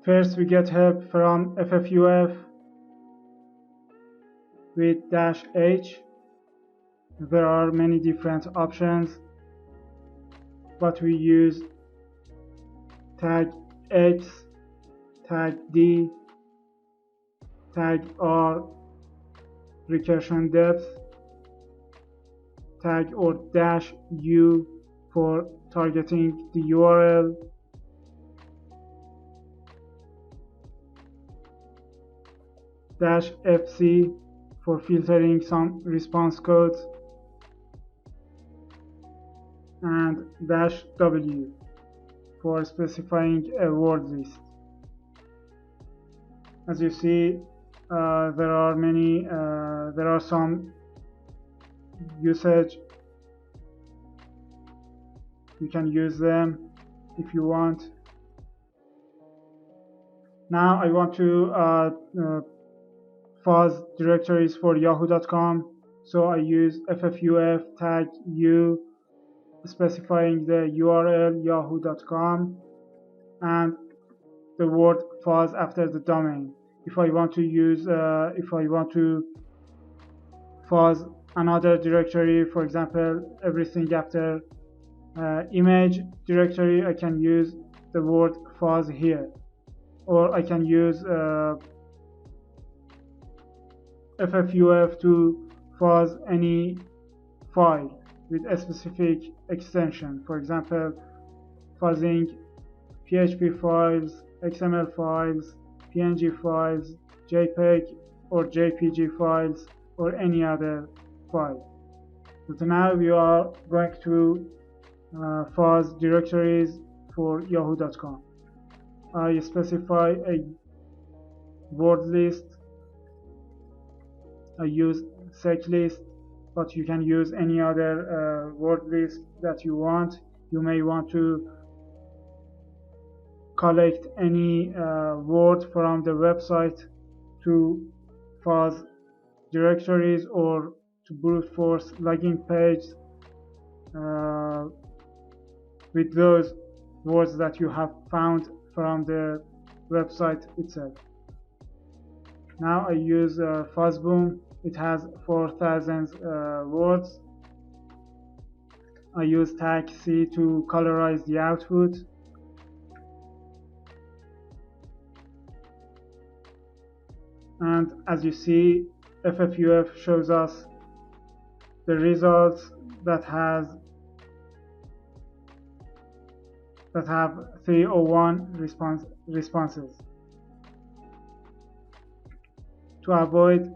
First, we get help from ffuf with -h. There are many different options, but we use tag x, tag d, tag r, recursion depth, tag or -u for targeting the URL, -fc for filtering some response codes, and -w for specifying a word list. As you see, there are some usage. You can use them if you want. Now I want to fuzz directories for yahoo.com, so I use ffuf tag u, specifying the URL yahoo.com and the word fuzz after the domain. If I want to fuzz another directory, for example, everything after image directory, I can use the word fuzz here, or I can use ffuf to fuzz any file with a specific extension. For example, fuzzing PHP files, XML files, PNG files, JPEG or JPG files, or any other file. So now we are going to fuzz directories for yahoo.com. I specify a word list. I use setlist, but you can use any other word list that you want. You may want to collect any word from the website to fuzz directories, or to brute force login page with those words that you have found from the website itself. Now I use fuzzboom. It has 4,000 words. I use tag C to colorize the output. And as you see, ffuf shows us the results that have 301 responses. To avoid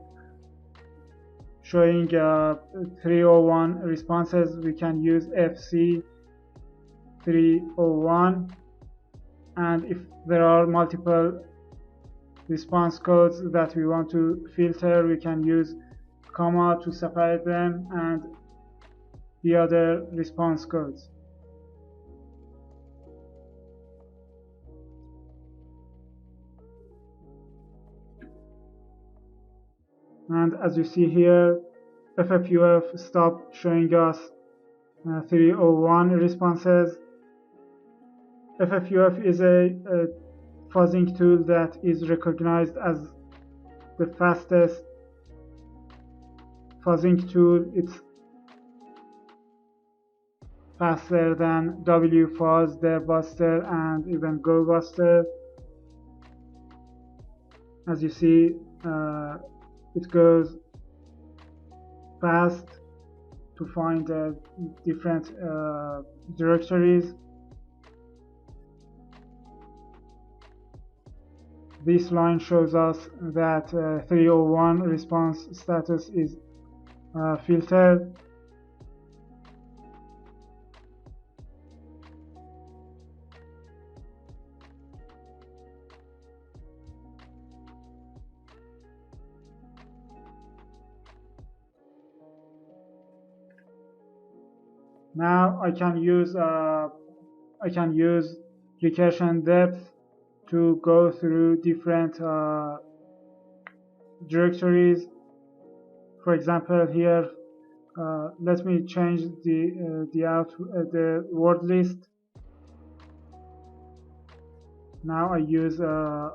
showing 301 responses, we can use fc 301, and if there are multiple response codes that we want to filter, we can use comma to separate them and the other response codes. And as you see here, ffuf stopped showing us 301 responses. ffuf is a fuzzing tool that is recognized as the fastest fuzzing tool. It's faster than wfuzz, debbuster, and even gobuster. As you see, it goes fast to find different directories. This line shows us that 301 response status is filtered. Now I can use recursion depth to go through different directories. For example, here let me change the word list. Now I use a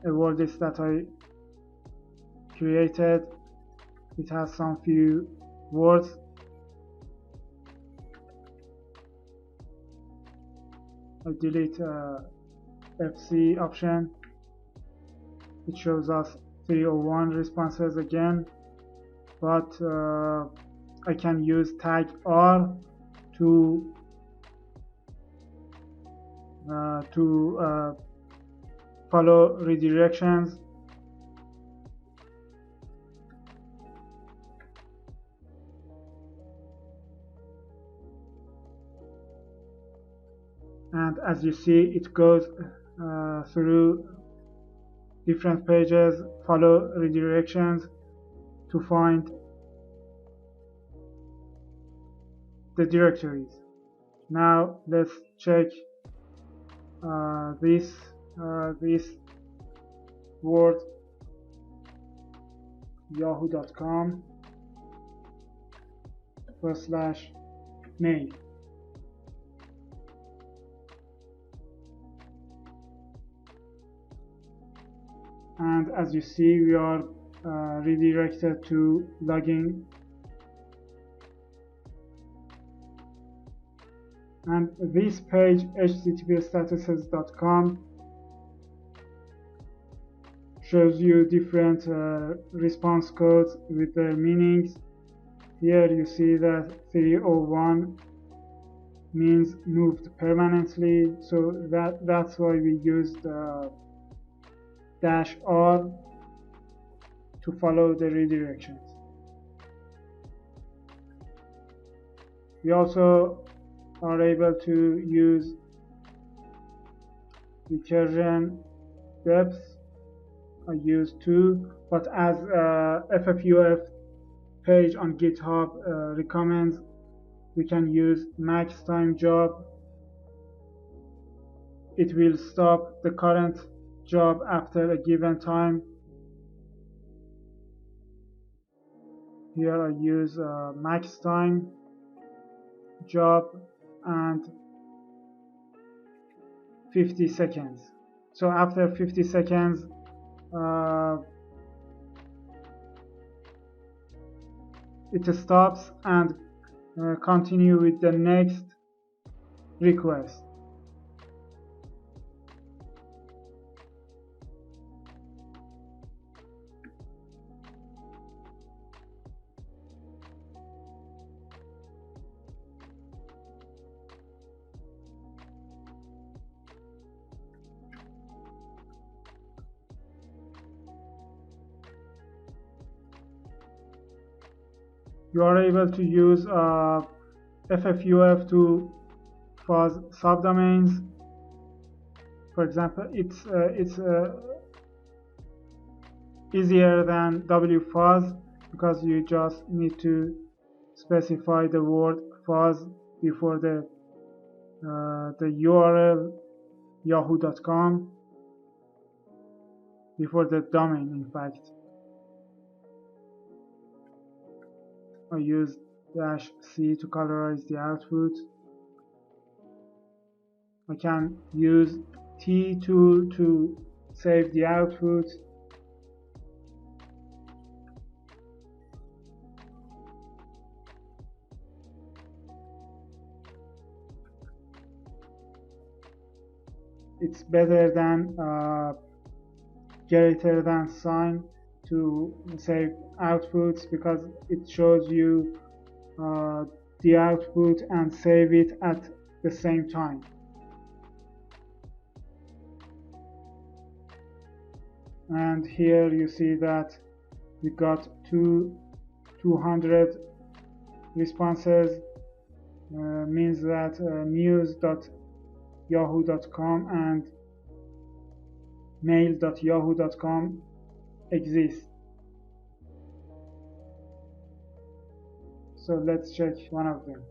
word list that I created. It has some few words. I delete FC option. It shows us 301 responses again, but I can use tag R to follow redirections. And as you see, it goes through different pages, follow redirections to find the directories. Now let's check this word, yahoo.com/mail. And as you see, we are redirected to login. And this page, http://statuses.com, shows you different response codes with their meanings. Here you see that 301 means moved permanently, so that's why we used -R to follow the redirections. We also are able to use recursion depth. I use 2, but as ffuf page on GitHub recommends, we can use max time job. It will stop the current job after a given time. Here I use max time job and 50 seconds. So after 50 seconds, it stops and continue with the next request. You are able to use ffuf to fuzz subdomains. For example, it's easier than wfuzz because you just need to specify the word fuzz before the URL yahoo.com, before the domain. In fact, I use -C to colorize the output. I can use T tool to save the output. It's better than greater than sign to save outputs because it shows you the output and save it at the same time. And here you see that we got 200 responses, means that news.yahoo.com and mail.yahoo.com exist. So let's check one of them.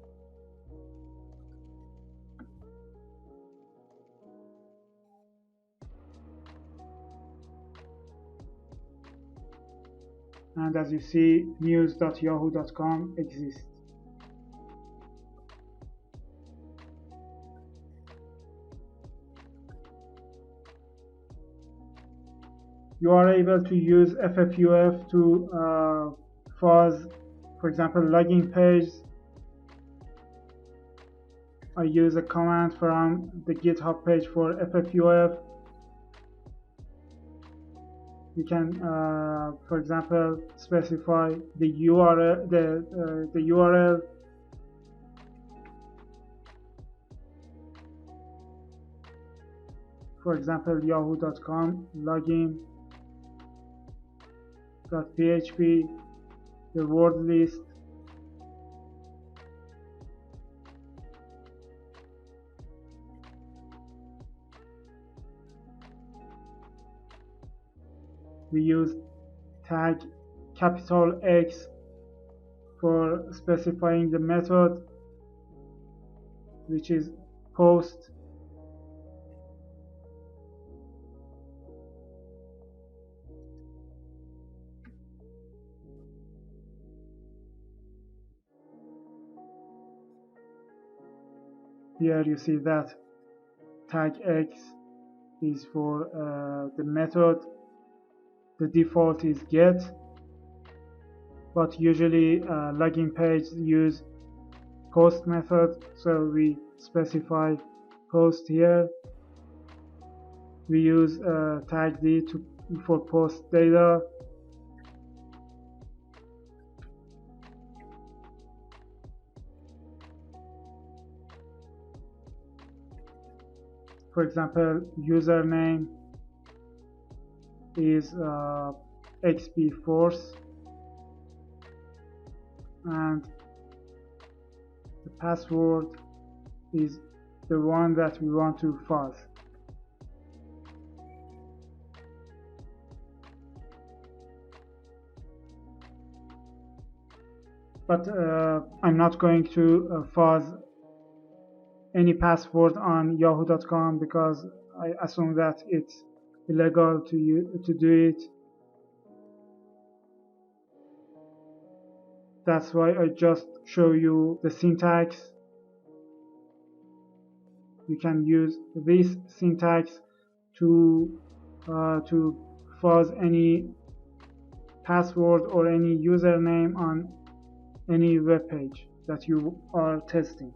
And as you see, news.yahoo.com exists. You are able to use ffuf to fuzz, for example, login page. I use a command from the GitHub page for ffuf. You can, for example, specify the URL, the URL. For example, yahoo.com login.php, the word list. We use tag capital X for specifying the method, which is post. Here you see that tag X is for the method. The default is get, but usually login pages use post method, so we specify post here. We use tag D for post data. For example, username is XBFORCE, and the password is the one that we want to fuzz. But I'm not going to fuzz any password on yahoo.com because I assume that it's illegal to do it. That's why I just show you the syntax. You can use this syntax to fuzz any password or any username on any web page that you are testing.